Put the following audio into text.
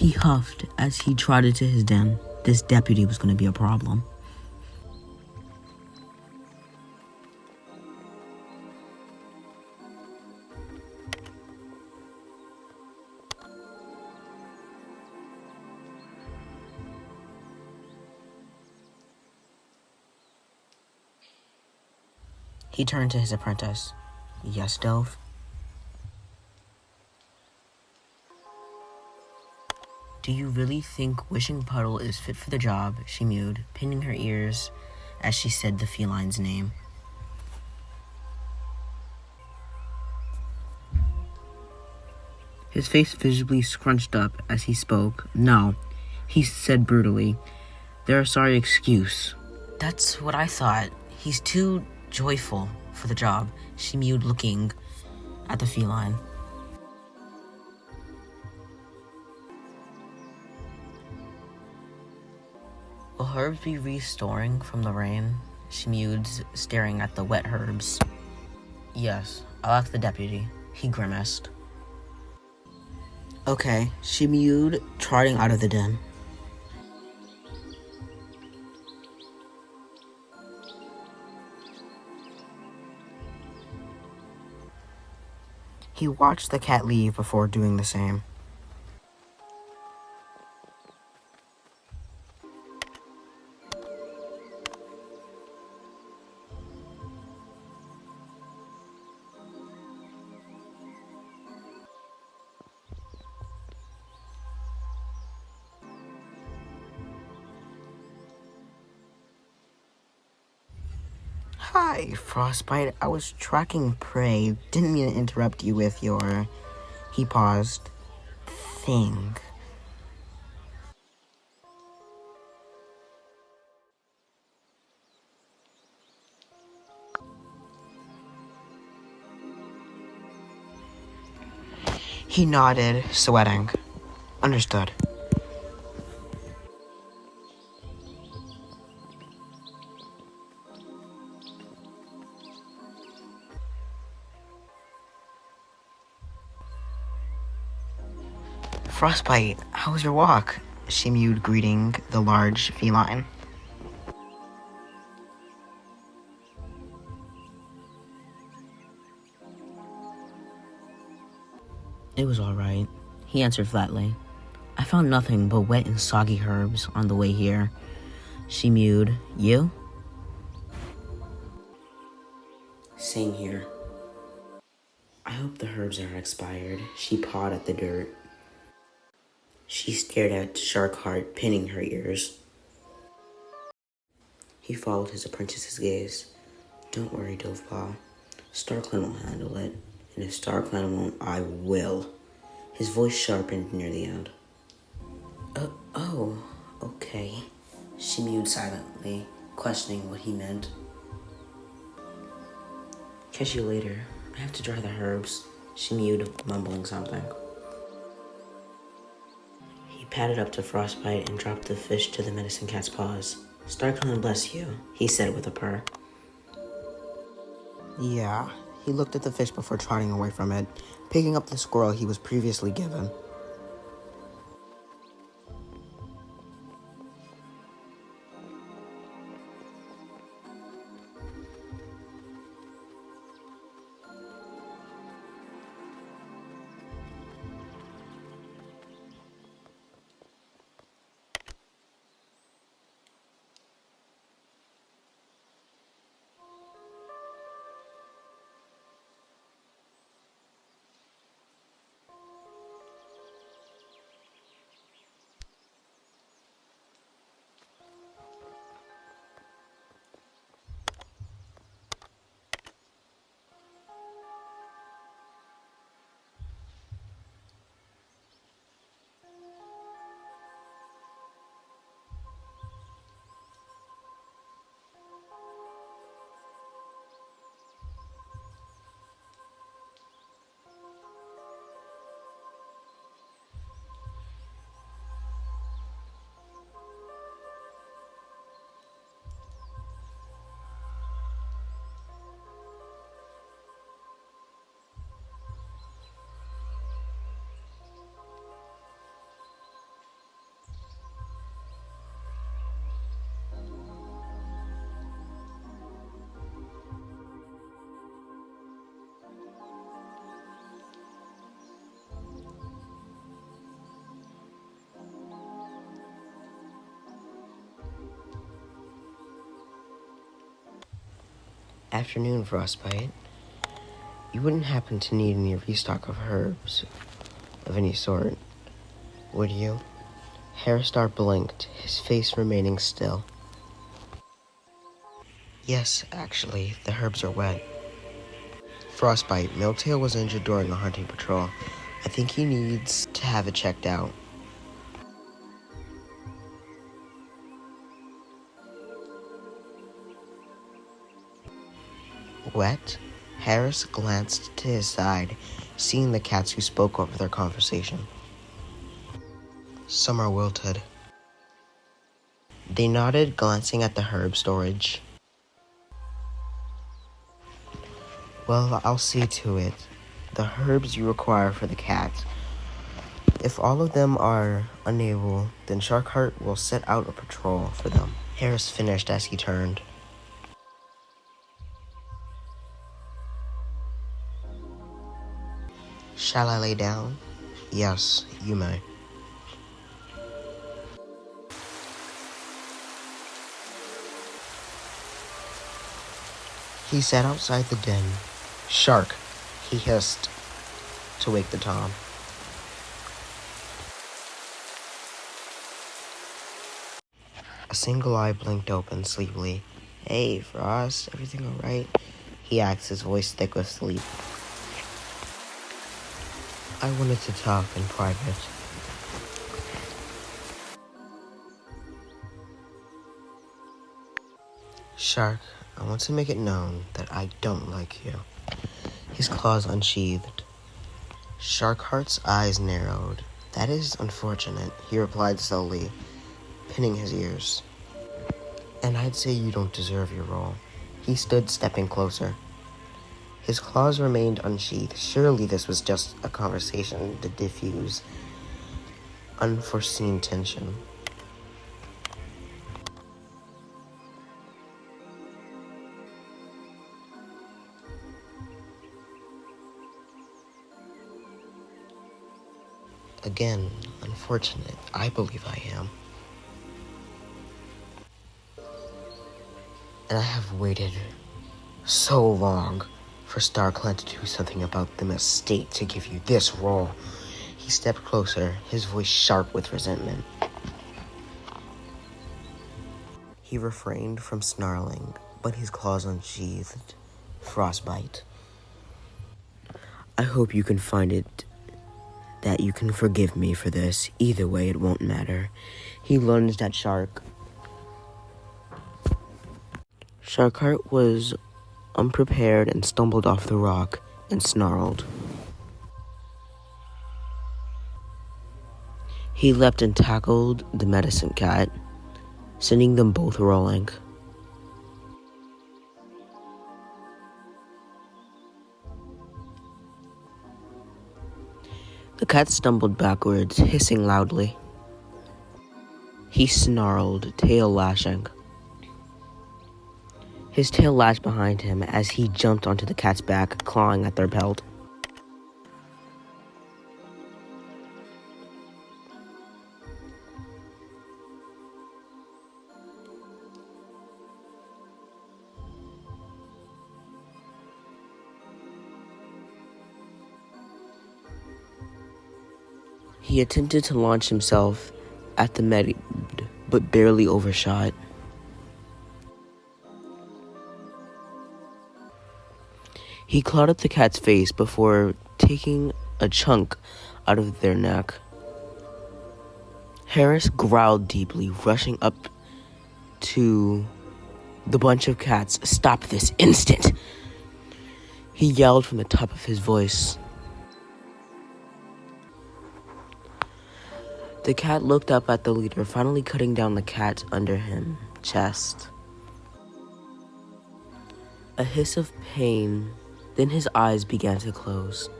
He huffed as he trotted to his den. This deputy was going to be a problem. He turned to his apprentice. "Yes, Delph?" "Do you really think Wishing Puddle is fit for the job?" she mewed, pinning her ears as she said the feline's name. His face visibly scrunched up as he spoke. "No," he said brutally. "They're a sorry excuse." "That's what I thought. He's too joyful for the job," she mewed, looking at the feline. "Will herbs be restoring from the rain?" she mewed, staring at the wet herbs. "Yes, I'll ask the deputy," he grimaced. "Okay," she mewed, trotting out of the den. He watched the cat leave before doing the same. "Hi, Frostbite. I was tracking prey. Didn't mean to interrupt you with your..." He paused. "Thing." He nodded, sweating. "Understood." "Frostbite, how was your walk?" she mewed, greeting the large feline. "It was all right," he answered flatly. "I found nothing but wet and soggy herbs on the way here." She mewed. "You?" "Same here." "I hope the herbs aren't expired." She pawed at the dirt. She stared at Sharkheart, pinning her ears. He followed his apprentice's gaze. "Don't worry, Doveball. StarClan will handle it. And if StarClan won't, I will." His voice sharpened near the end. Oh, okay." She mewed silently, questioning what he meant. "Catch you later. I have to dry the herbs." She mewed, mumbling something. He padded up to Frostbite and dropped the fish to the medicine cat's paws. "StarClan bless you," he said with a purr. Yeah, he looked at the fish before trotting away from it, picking up the squirrel he was previously given. Afternoon, Frostbite. You wouldn't happen to need any restock of herbs of any sort, would you? Hairstar blinked, his face remaining still. Yes, actually, the herbs are wet. Frostbite, Milktail was injured during a hunting patrol. I think he needs to have it checked out. Wet? Harris glanced to his side, seeing the cats who spoke over their conversation. Some are wilted. They nodded, glancing at the herb storage. Well, I'll see to it. The herbs you require for the cats. If all of them are unable, then Sharkheart will set out a patrol for them. Harris finished as he turned. Shall I lay down? Yes, you may. He sat outside the den. Shark, he hissed to wake the Tom. A single eye blinked open sleepily. Hey, Frost, everything all right? He asked, his voice thick with sleep. I wanted to talk in private. Shark, I want to make it known that I don't like you. His claws unsheathed. Sharkheart's eyes narrowed. That is unfortunate, he replied slowly, pinning his ears. And I'd say you don't deserve your role. He stood, stepping closer. His claws remained unsheathed. Surely this was just a conversation to diffuse unforeseen tension. Again, unfortunate. I believe I am. And I have waited so long for StarClan to do something about the mistake to give you this role. He stepped closer, his voice sharp with resentment. He refrained from snarling, but his claws unsheathed. Frostbite. I hope you can find it that you can forgive me for this. Either way, it won't matter. He lunged at Shark. Sharkheart was unprepared and stumbled off the rock and snarled. He leapt and tackled the medicine cat, sending them both rolling. The cat stumbled backwards, hissing loudly. He snarled, tail lashing. His tail lashed behind him as he jumped onto the cat's back, clawing at their pelt. He attempted to launch himself at the med, but barely overshot. He clawed at the cat's face before taking a chunk out of their neck. Harris growled deeply, rushing up to the bunch of cats. Stop this instant! He yelled from the top of his voice. The cat looked up at the leader, finally cutting down the cat under him, chest. A hiss of pain, then his eyes began to close.